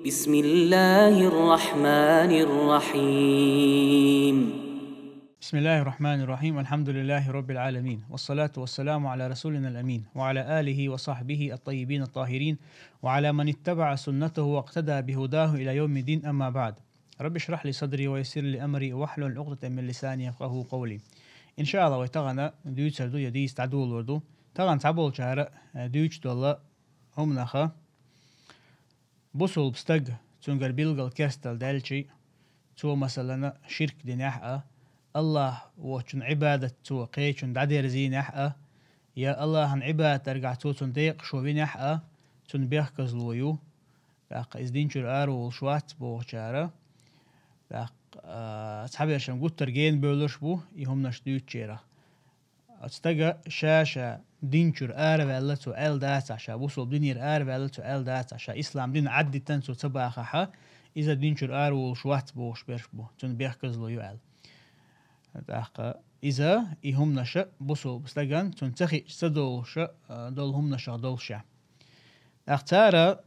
بسم الله الرحمن الرحيم. بسم الله الرحمن الرحيم. الحمد لله رب العالمين، والصلاة والسلام على رسولنا الأمين وعلى آله وصحبه الطيبين الطاهرين وعلى من اتبع سنته واقتدى بهداه إلى يوم الدين. أما بعد، رب اشرح لي صدري ويسر لي أمري واحلل عقدة من لساني يفقهوا قولي. إن شاء الله ويتغنى دويت سردو يدي استعدول وردو تغن تعبول شهر دويت دولا هم نخا بوصل بستق تنقر بيلغل كاستل دالشي تو مثلا شرك دينيح الله وشن عبادة تو قيشن دعدير زين يحقا يا الله هن عبادة ترجع تو تنديق شو بين يحقا تن بيحكز لويو داق إزدين شر آرو والشوات بوغشارة داق أصحابي عشان قلت ترجين بيولوش بو يهم نشديوت شيرا أستجا شاشة دين شر ولا تو آل دات عشان بوصل دينير ولا تو آل دات عشان إسلام دين عدي تنسو تباخها إذا دين شر آرو والشوات بوغش بيرش بو تن بيحكز لويو آل داق إذا إهم نشأ بوصل بستجان تنتخي سدولش دولهم نشأ دولشة اختار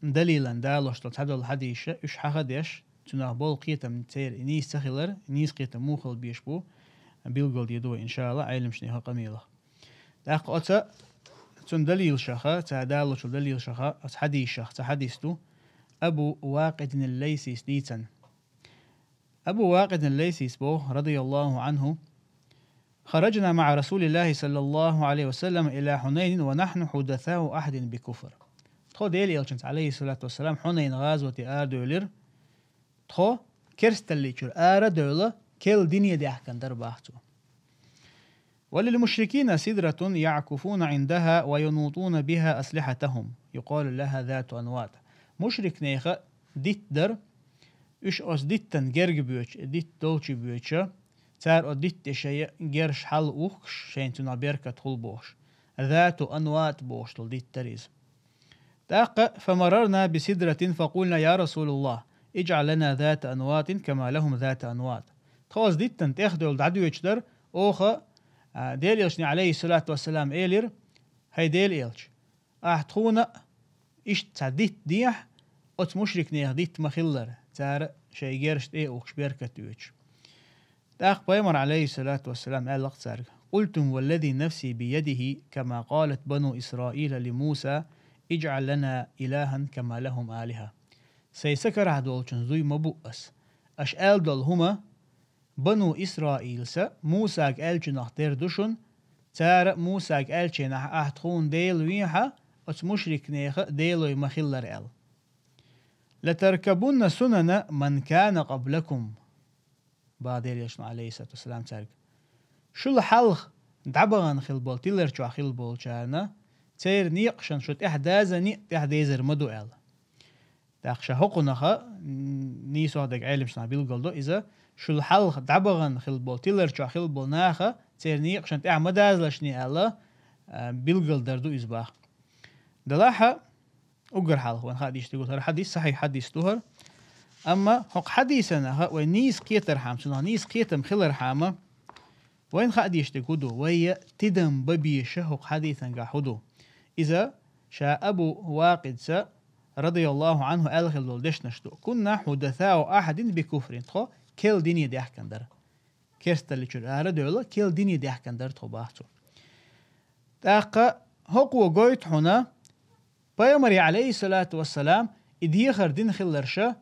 دليلا دالوش تتحدث الحديث إيش حقدش تناه بول قيتم من تير نيس تخيلر نيس قيتم موخل بيشبو بيلقل يدو إن شاء الله علم شنيها قميلة داق أتا تن دليل شخا تعدالوش دليل شخا حديث شخ تحديثتو أبو واقد الليثي سديتا أبو واقد الليثي سبوه رضي الله عنه: خرجنا مع رسول الله صلى الله عليه وسلم إلى حنين ونحن حدثاء أحد بكفر. تخو ديل يلشنت عليه الصلاة والسلام حنين غازوة دولر تخو كرستليشر دولة كل دنيا دي أحكن درباحتو. وللمشركين سدرة يعكفون عندها وينوطون بها أسلحتهم يقال لها ذات أنواط. مشرك نيخة ديت در إش أس ديتن جرج بيوش ديت دولشي بيوشة تار أديت شيء جرش حل أوخش شين تنا بيركة طول بوش ذات أنوات بوش تلديت تريز تاق فمررنا بسدرة فقلنا يا رسول الله اجعل لنا ذات أنوات كما لهم ذات أنوات. خلاص ديتن تاخدوا العدو يشدر أوخا ديل يلشني عليه الصلاة والسلام إيلر هاي ديل يلش أحتخونا إش تعديت ديح أت مشرك نيخ ديت مخلر تار شيء جرشت إيه أوخش بيركة يوش تاق بيمر عليه الصلاة والسلام قال لقصار قلتم والذي نفسي بيده كما قالت بنو إسرائيل لموسى اجعل لنا إلها كما لهم آلهة. سيسكر هدول چنزوي مبؤس أشأل دول هما بنو إسرائيل سا موسى قال چنخ تير دوشن تار موسى قال چنخ أحتخون ديل ويحا أت مشرك نيخ ديلو مخلر قال لتركبون سنن من كان قبلكم بعدين يشنو عليه الصلاة والسلام تارك شو الحلق دعبغن خلبول تيلر شو خلبول شارنا تير نيقشن شو إحدازني إحدازر مدو إل داخش حقناها نيسو هداك علم شنا بيلقلدو إذا شو الحلق دعبغن خلبول تيلر شو خلبول ناخا تير نيقشن إحمداز لشني إلا بيلقل دردو إزباخ دلاحة أقر حلق وان خاديش تقول هر حديث صحيح حديث توهر أما حق حديثنا وين نيس قيتر حام سنا نيس قيتم خلر حامة وين خاديش تقولوا ويا تدم ببيشه حق حديثا قاحدو إذا شاء أبو واقد سا رضي الله عنه ألخل دولدش نشتو كنا حدثاء أحد بكفر تخو كل ديني دي أحكن در كرستل لشر دولا كل ديني دي أحكن در تخباحتو تاقا حقو قويت هنا بيامري عليه الصلاة والسلام إديخر دين خلرشا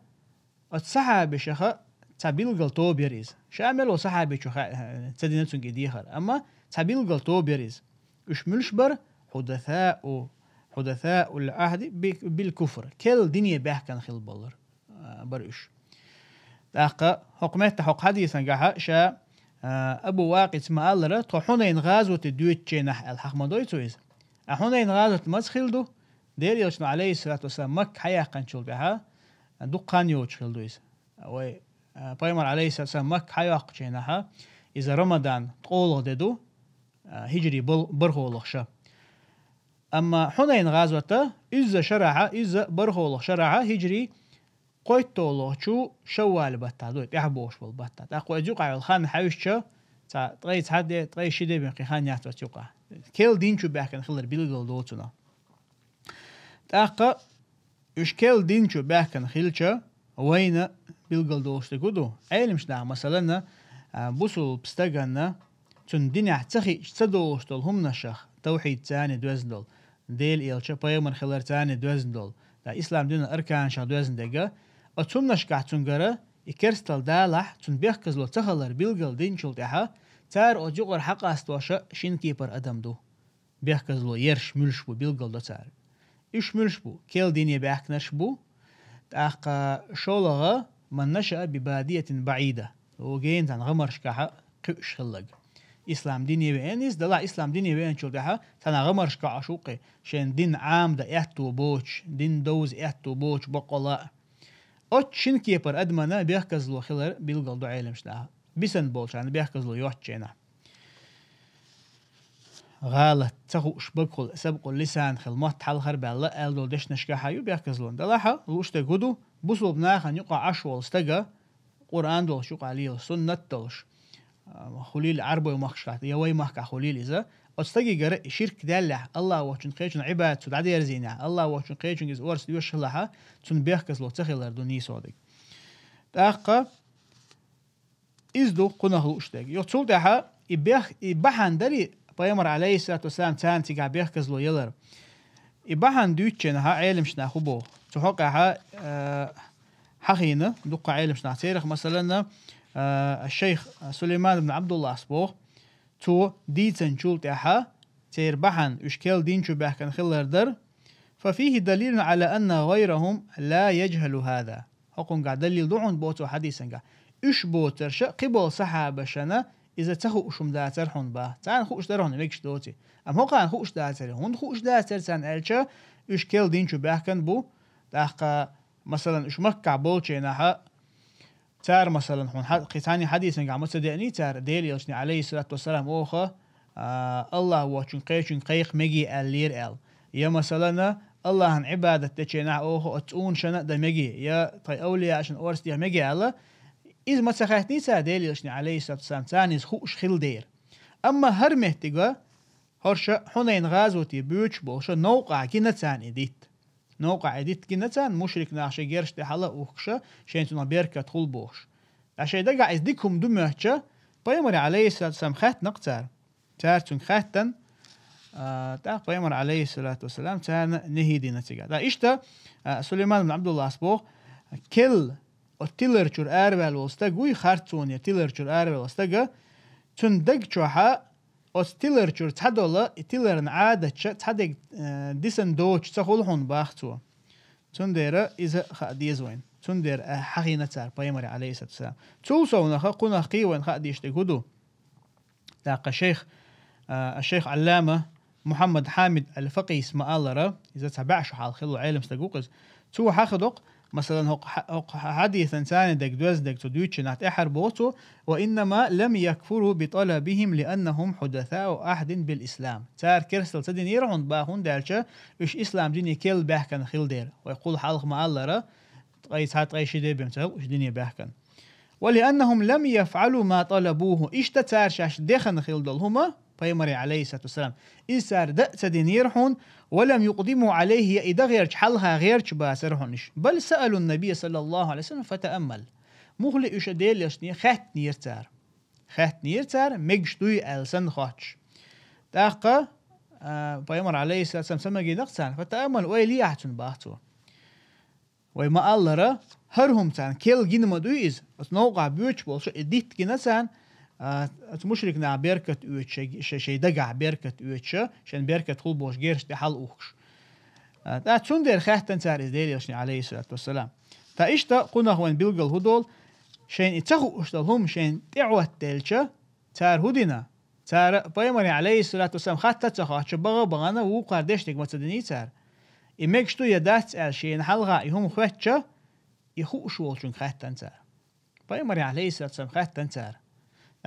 الصحابة شخا تبيل قلتو بيريز شامل وصحابة شخا تدينتون إديخر أما تبيل قلتو بيريز إش ملشبر حدثاء العهد بالكفر كل دنيا بيحكن خل بلر بريش تاقا حكمت حق حديثا قاها شا أبو واقد ما ألرا طحونا غازوة الدويت جينح الحق مدويتو إز أحونا غازوة مسخلدو دير يلشنو عليه الصلاة والسلام مك حياة قنشل بها دقان يوش خلدويس و بيمر عليه الصلاة والسلام مك حياة قنشينها إذا رمضان تقوله ددو هجري برخولخ شا أما حنين غازوة إذا شرعها إذا برخولخ شرعها هجري قويتولو شو شوال بطا دويت يحبوش بالبطا تاقو أجوق على الخان حيوش شا تغيي تحدي تغيي شدي بين خان يحتوى تيوقع كيل دين شو بيحكن خلر بيلغل دوتنا تاقا إشكال دين شو بحكن خيلشة وين بيلقل دوش تقولو علمش نعم مثلا بوصل بستجنا تون دين تخي تصدوش دول هم نشخ توحيد تاني دوزندول ديل إلشة بيمر خلر تاني دوزندول دا إسلام دين أركان شا دوزندقة أتون نشكع تونجرة إكرستال دالح تون بيحكز لو تخلر بيلقل دين شو تها تار أجوغر حق أستواشا شين كيبر أدم دو بيحكز لو يرش ملش بو بيلقل دو تار إيش ملش بو كيل ديني بيحكنش بو تاق شولغا من نشأ ببادية بعيدة وجين تان غمرش كحا قش خلق إسلام ديني بينيس دلا إسلام ديني بين شو تها تان غمرش كعشوقي شين دين عام دا إحتو بوش دين دوز إحتو بوش بقلاء أتشين كيبر أدمنا بيحكز لو خلر بيلقل دو عالمش لها بيسن بولش يعني بيحكز لو يوحشينا غالت تخوش بقول سبق اللسان خلمات حل خرب الله ألدو دش نشكحة يو بيحكزلون دلاحة لوش تجودو بوصل بناخن يقع عشوال استجا قرآن دول شوق عليه سنة دولش خليل عربي ومخشات يوي مخك خليل إذا استجي جرء شرك دلح الله وشن قيشن عباد سود عدي يرزينه الله وشن قيشن جز ورس يوش لها تون بيحكزلو تخيل دوني صادق تأقى إزدو قناه لوش تجي يتصل دها يبحن دري بيامر عليه الصلاة والسلام تان تيجا بيحكز له يلر إباحن دوتشنها علمشنا خبو تحقها حقينا دقة علمشنا تاريخ مثلا الشيخ سليمان بن عبد الله صبوغ تو ديتن شول تاعها تير بحن إشكال دين شو بيحكن خلر در ففيه دليل على أن غيرهم لا يجهل هذا حقن قاعد دليل دعون بوتو حديثا قاعد إش بوترش قبل صحابة شنا إذا تخو أشم داتر هون با تان خوش درهن ميكش دوتي أم هو قان خوش داتر هون خوش داتر تان ألشة إشكال دين شو بيحكن بو تاقا مثلا إش مكع بولشي ناها تار مثلا هون قيتاني حديثا قاعد متصدقني تار ديلي يلشني عليه الصلاة والسلام أوخا الله وشن قيق مجي اللير يا مثلا الله عن عبادة تشينا أوخا أتون شنا دا مجي يا طي أولياء عشان أورس دي مجي الله إذا ما سخاتني ساديل يلشني عليه الصلاة والسلام تانيز خوش خل دير أما هر مهتقى هرشا حنين غازوتي بيوش بوشا نوقع كنا تان إديت نوقع إديت كنا تان مشرك ناقشة جيرش تحلا أوخشا شينتونا بيركة تخل بوش عشان دقا إزديكم دمهشا بيمر عليه الصلاة والسلام خات نقتار تارتون خاتن تاق بيمر عليه الصلاة والسلام تان نهيدي نتيجة دا إشتا سليمان بن عبد الله أصبوغ كل التيلرشور أربل والستجوي خارتون تيلرشور أربل والستجا تندق شوحة التيلرشور تحدولا التيلرن عادة تحدق ديسن دوش تخولهون باختوا تندير إذا خاديز وين تندير حقينة تار بيمر عليه الصلاة والسلام توصلنا خقنا قيوان خاديش تجودو تاق الشيخ علامة محمد حامد الفقي اسمه الله إذا تبعش حال خلو علم استجوقز تو حخدق مثلا هو حديثا ثاني دك دوز دك تدويتش نات احر بوتو وانما لم يكفروا بطلبهم لانهم حدثاء عهد بالاسلام تار كرسل تدين يرون باهون دالشا ايش اسلام ديني كل بحكن خيل دير ويقول حلق مع الله قيس هات قيش دي بمتو ايش ديني بحكن ولانهم لم يفعلوا ما طلبوه ايش تار شاش دخن خيل دول هما بيمري عليه الصلاة والسلام إسار دأت دينيرحون ولم يقدموا عليه إذا غيرش حلها غيرش باسرحونش بل سألوا النبي صلى الله عليه وسلم فتأمل مغلق يشديل يشني خات نيرتار مجشتوي ألسن خاتش تاقا بيمر عليه الصلاة والسلام سمجي نقصان فتأمل ويلي أحسن باهتو وما الله را هرهم تان كيل جين مدويز نوقع بيوش بولش إديت جنسان مشرك نا بيركت اوتش شي دقع بيركت اوتش شن بيركت خول بوش غيرش دي حل اوخش تا تندر خاحتن تار ازديريشني عليه الصلاه والسلام تا ايشتا قنا هون بيلقل هدول شين اتخو اشتلهم شين تعوت تلچا تار هدينا تار بيمري عليه الصلاه والسلام خاطه تخاچ بغنا و قردشتك متدني تار امكشتو يدات شين حلغا يهم خوچا يخو شولچون خاحتن تار بيمري عليه الصلاه والسلام خاحتن تار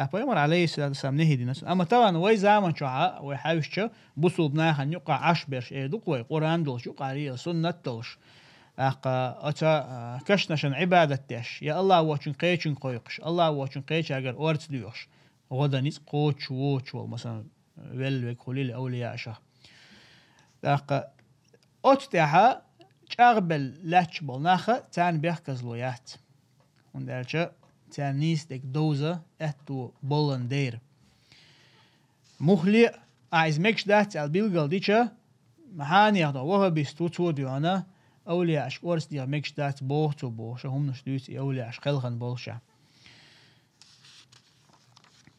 بيمر عليه الصلاة والسلام نهدي ناس أما طبعا وي زمان شعاء ويحاوش بوصل بناخن يقع عشبرش دوق وي قرآن دولش يقع عليه سنة دولش أتا كشنشن عبادة تاش يا الله واشن قيشن قيقش الله واشن قيش أجر أورت ديوش غدا نيس قوتش ووتش مثلا ول وخليل أولياء شه أتتها أغبل لاتش بالناخة تان بيحكز لويات وندالشا تان نيس ديك دوزة اتو بولن دير مخلي عايز مكش دات البيلغل ديشا محاني يخدو وها بيستوتو ديوانا أولي أش أورس ديا مكش دات بوهتو بوشا هم نشدوتي أولي أش خلغن بولشا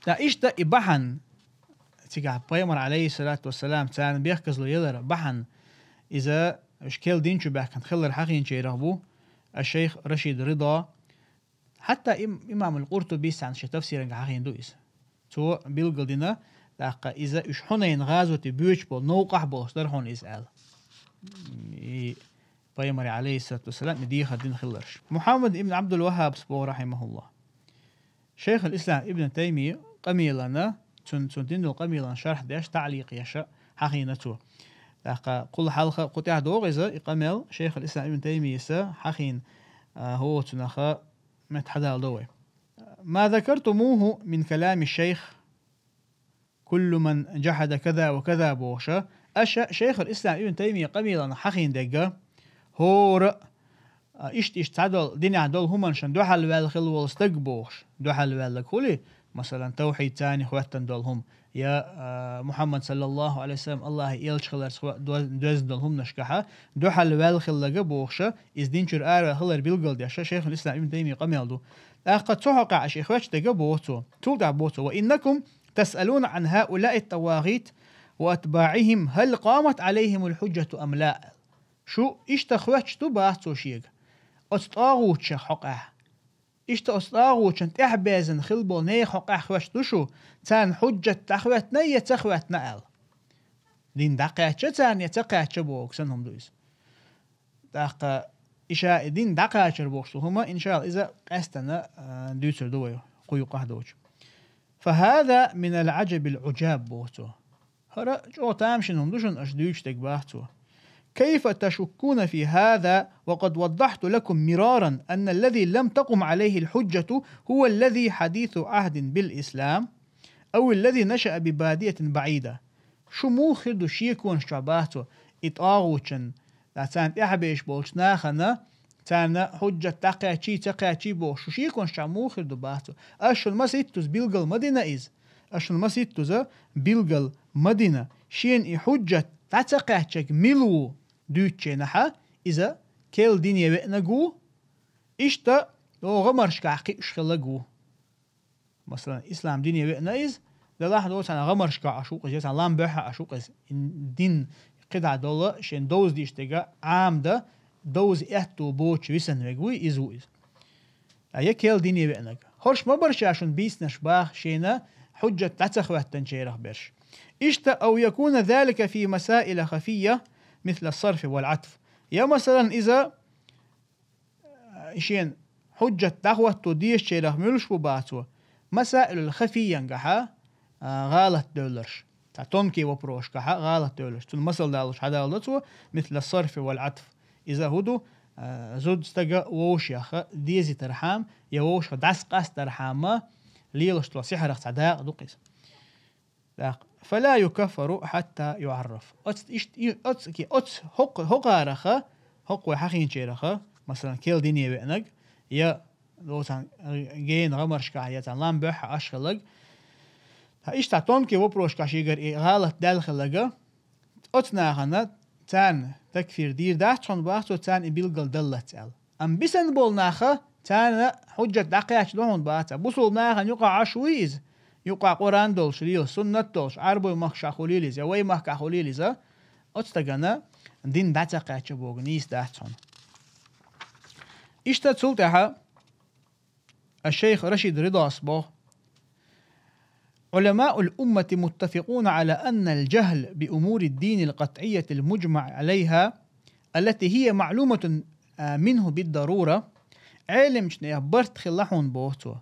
تا إشتا إبحن تيجا بيامر عليه الصلاة والسلام تان بيحكز لو يلر بحن إذا اشكال دينشو بحكن خلر حقين شي رغبو الشيخ رشيد رضا حتى إمام القرطبي سان شي تفسير حقين دويس تو بيلغل دينا لاقا إذا إشحونين غازو تبيوش بول نوقح بول اشترحون إسأل بيامر عليه الصلاة والسلام مديخ الدين خلرش محمد ابن عبد الوهاب سبو رحمه الله شيخ الإسلام ابن تيمية قميلنا تندين القميلان شرح داش تعليق يشا حقينته لاقا كل حلقة قطع دوغزة إقامل شيخ الإسلام ابن تيمية حقين هو تنخا متحدال دوي ما ذكرتموه من كلام الشيخ كل من جحد كذا وكذا بوشا شيخ الإسلام ابن تيمية قميلان حقين دقا هور إشت تعدل دنيا دول همان شن دوحل والخل والستقبوش دوحل والخولي مثلا توحيد تاني خواتن دولهم يا محمد صلى الله عليه وسلم الله يلش خلر دوز دولهم نشكحة دوحل والخل لقبوشا إز دينشر آر خلر بيلقل دي شيخ الإسلام ابن تيمية قميلدو لقد تحقع شيخ واتش دقبوتو تولدع بوتو وإنكم تسألون عن هؤلاء الطواغيت وأتباعهم هل قامت عليهم الحجة أم لا شو إشتخواتش تباهتو شيغ أستاغوتش حقه إشتا أستاغوتش انت إحبازن خلبو ني حقه خوش دوشو تان حجة تخوات ني يتخوات نقل دين دقاتش تان يتقاتش بوك سنهم دويس داقا إشاء دين دقاتش بوكسو هما إن شاء الله إذا قاستنا دويسر دوي قيو قهدوش فهذا من العجب العجاب بوتو هرا جو تامشنهم دوشن أشدوش تكباهتو كيف تشكون في هذا وقد وضحت لكم مرارا أن الذي لم تقم عليه الحجة هو الذي حديث عهد بالإسلام أو الذي نشأ ببادية بعيدة شو مو خردو شيكون شعباتو إطاغوشن لا تانت إحبيش بولش ناخنا تانا حجة تقاچي بوش شو شيكون شعمو خردو باتو أشو المسيتوز بيلغل مدينة أشو المسيتوز بيلغل مدينة شين حجة تقاچك ملو دوتشي نحا إذا كيل دينيا بأنقو إشتا لو غمرش كعقي إشخلقو مثلا إسلام دينيا بأنايز للاح دوت أنا غمرش كعشوق إذا أنا لام بحا عشوق دين قدع دولا شين دوز ديش تيجا عام ده دوز إحتو بوش ويسن ويقوي إزو أي كيل دينيا بأنق هرش ما برش عشان بيس نشباخ شينا حجة تتخوه تنشيرخ برش إشتا أو يكون ذلك في مسائل خفية مثل الصرف والعطف يا مثلا إذا إشين حجة تخوه توديش شيرخ ملش بباتو مسائل الخفية نقحا غالط دولرش تعطونكي وبروش كحا غالط دولرش تون مسألة دالش حدا ولتو مثل الصرف والعطف إذا هدو زود استقى ووش ياخا ديزي ترحام يووش دعس قاس ترحاما ليلش تو سحرق تعداق دوقيس فلا يكفر حتى يعرف أتس هقارخا هقوي حقين شيرخا مثلا كيل دينيا بأنق يا لوتان جين غمرش كعياتان لام بح أشخلق إيش تعطون كي وبروش كاشيجر غلط دالخلقة أتناخنا تان تكفير دير داحتون باحتو تان إبيلغل دلت أل أم بسن بول ناخا تان حجة دقيقة لهون باتا بوصل ناخا يقع عشويز يقع قرآن دولش ليل سنة دولش عربو مخشا خليليز يوي مخشا خليليز أتستغانا دين داتاقيا چبوغ نيس داحتون إيش تتسلتها الشيخ رشيد رضا أصبح علماء الأمة متفقون على أن الجهل بأمور الدين القطعية المجمع عليها التي هي معلومة منه بالضرورة علم برت خلحون بوهتو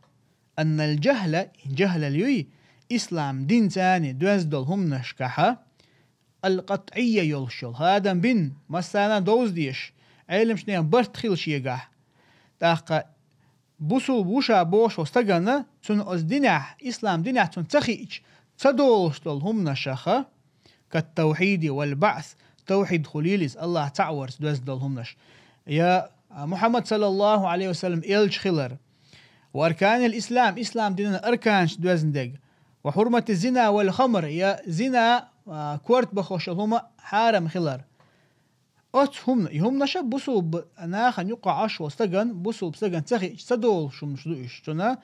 أن جهل اليوي إسلام دين تاني دوزدل هم نشكحة القطعية يلشل هذا بن مثلا دوز ديش علم برت خل شيقح تاقا بوسو بوشا بوش وستغانا تون از دينح اسلام دينح تون تخيج تدولشتل هم نشخه كالتوحيد والبعث توحيد خليليس الله تعور دوز دولهم نش يا محمد صلى الله عليه وسلم إلش خلر وأركان الإسلام إسلام ديننا أركانش دوزن دق وحرمة الزنا والخمر يا زنا كورت بخوش هما حارم خلر هم نشا بصوب أنا خن يقع عش واستجن بصوب استجن تخي صدول شو مش دويش تنا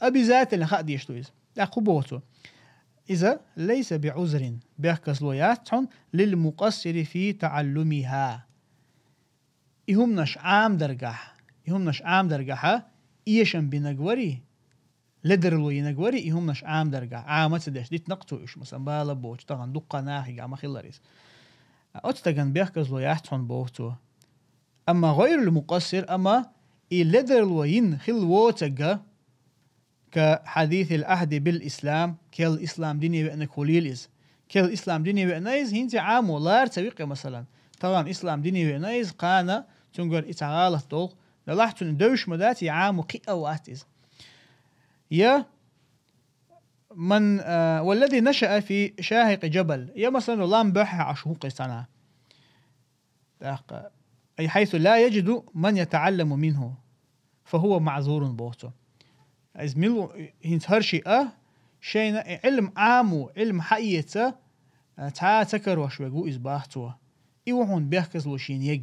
أبي ذات اللي خد يشتويز أقبوته إذا ليس بعذر بيحكس لويات للمقصر في تعلمها يهمنش عام درجة إيشن بنجوري لدر لو ينجوري يهمنش عام درجة عام تدش ديت نقطو إيش مثلا بالا بوش طبعا دقة ناحي عم خلاريس أتستجن بيحكس لويات بوتو أما غير المقصر أما لدر لو ين خلوتجا كحديث العهد بالإسلام كل إسلام ديني بأن كوليليز كل إسلام ديني بأنايز هنتي عام ولا تسويق مثلا طبعا إسلام ديني بأنايز قانا تنقر إتعالة طول للاحظوا إن دوش مداتي عام وقيئة واتيز يا من والذي نشأ في شاهق جبل يا مثلا لام بحث عشوق سنة أي حيث لا يجد من يتعلم منه فهو معذور بوته أزميلو هنت هرشي شينا علم عامو علم حقيقة تكر وشوغو إزباحتوا إيوهون بيحكز لو شين يج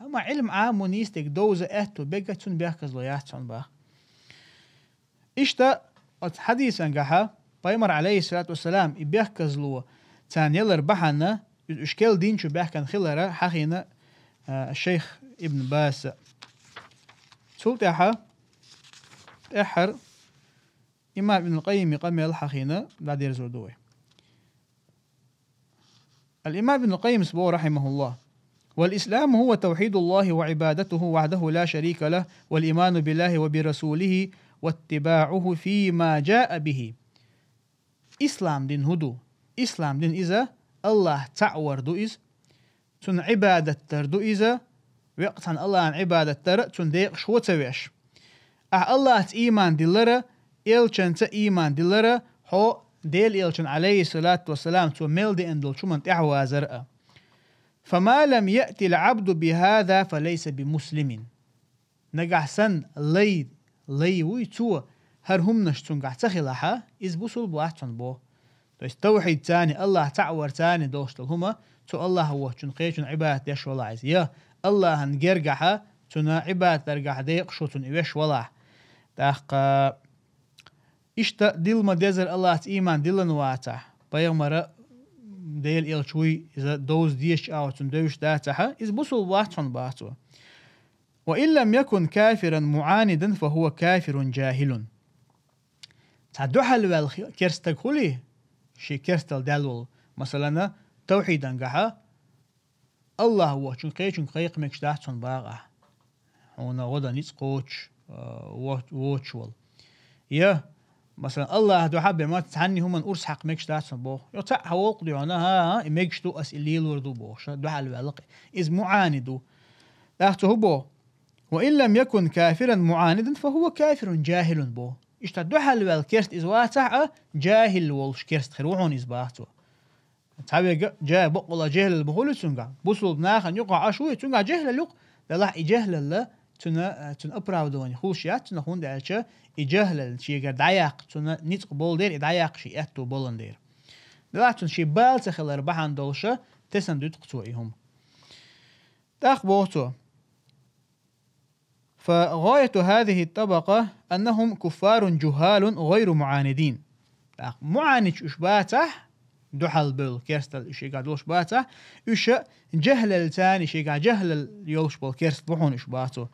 أما علم عامو نيستك دوزة أهتو بيجتون بيحكز لو يحتون باح إشتا حديثا قاها بايمر عليه الصلاة والسلام بيحكز لو تان يلر بحنا إشكال دين شو بيحكن خلرا حقينا الشيخ ابن باس سلطة أحر إمام ابن القيم يقام الحقينا بعد يرزو دوي الإمام ابن القيم سبوه رحمه الله والإسلام هو توحيد الله وعبادته وحده لا شريك له والإيمان بالله وبرسوله واتباعه فيما جاء به إسلام دين هدو إسلام دين إذا الله تعور دو إذ تن عبادة تر دو إذا وقتاً الله عن عبادة تر تن ديق شو تسويش الله إيمان دلرة إلشن إيمان دلرة هو ديل إلشن عليه الصلاة والسلام تو ميلدي اندل شو من تعوى زرقة فما لم يأتي العبد بهذا فليس بمسلم نجح سن لي ويتو هرهم نشتون قاعد تخلها إز بوصل بواحتن بو توحيد تاني الله تعور تاني دوشتل هما تو الله هو تنقيتون عبادة يش ولا عايز يا الله هنجرجحها تنا عبادة ترجع ديق شو تن إيش ولا تاق إشتا دل ما دزر الله إيمان دلنا واتح بيغمرة ديل إل شوي إذا دوز ديش أو تندوش داتها إذ بصل واتحن باتوا وإن لم يكن كافرا معاندا فهو كافر جاهل تعدوحل والكرستك خلي شي كرستل دلول مثلا توحيدا قحا الله هو چون قيق مكش داتحن باغا هنا غدا نيس قوش ووتشول يا مثلا الله دو حبه ما تعني هم أرس حق مكش داتسن بوه يتع حوق ديونا ها مكش دو أسئليل وردو بوه دو حلو علق إذ معاندو لاحظوا بوه وإن لم يكن كافرا معاندا فهو كافر جاهل بوه إشتا دو حلو الكرست إذ واتع جاهل والش كرست خروحون إذ باهتو تحبي جاء بقلا جهل البخول تنقع بوصل بناخن يقع عشوي تنقع جهل اللق للاح إجهل الله تن أبراودوني خوشيات تن خون دالشة إجهل شيء قد عياق تن نيت قبول دير إدعياق شيء أتو بولن دير دلع تن شيء بال تخل أربعان دولشة تسن دوت قطوعهم تاخ بوتو فغاية هذه الطبقة أنهم كفار جهال غير معاندين معاند إشباتح دحل بول كيرستل شيء قاعد لوش باته إيش جهل الثاني شيء قاعد جهل يولش بول كيرست بحون إشباته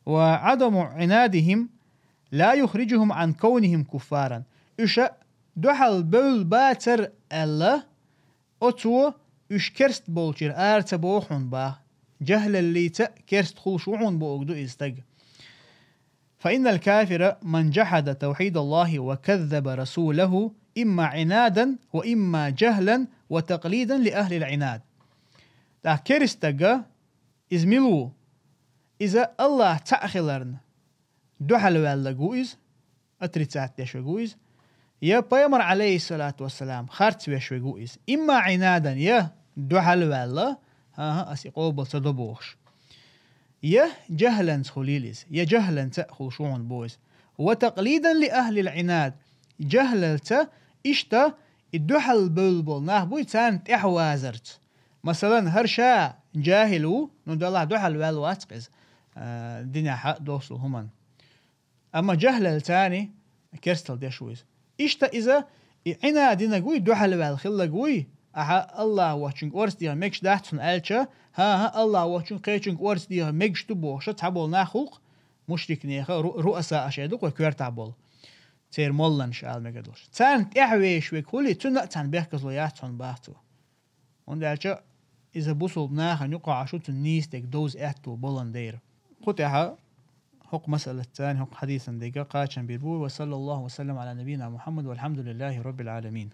وعدم عنادهم لا يخرجهم عن كونهم كفارا إيش دحل بول باتر الله أتو إيش كيرست بولشير أرتبوحون با جهل اللي كيرست خلشوحون بوقدو إستج فإن الكافر من جحد توحيد الله وكذب رسوله إما عنادا وإما جهلا وتقليدا لأهل العناد دا كيرستجا إزميلو إذا الله تأخلرن دحل ولا جويز أتريتات دش جويز يا بيامر عليه الصلاة والسلام خارت بيشوي إس إما عنادا يا دحل ولا ها أسيقوبل تدبوش يا جهلا خليلس يا جهلا تأخشون بويس وتقليدا لأهل العناد جهلت إشتا الدحل بلبل نهبوي تان تحوازرت مثلا هرشا جاهلو ندلع دحل والواتقز الدنيا حق دوسل همان أما جهل الثاني كرستل ديشويز إشتا إذا عنادنا قوي دحل والخلا قوي أها الله واتشنك ورس ديها ميكش داحتن ألشا ها الله واتشنك قيتشنك ورس ديها ميكش تبوشة تحبول ناخلق مشرك نيخا رؤساء أشيدوك وكوير تعبول تير مولن شعال ميقدوش تان تحويش وكولي تنا تان بيحكزلو ياتون باهتو وندالشا إذا بوصل ناخا نقع عشوت النيس تك دوز احتو بولن دير قطعها حق مسألة ثانية حق حديثا ديقا قاتشا بيربو وصلى الله وسلم على نبينا محمد والحمد لله رب العالمين.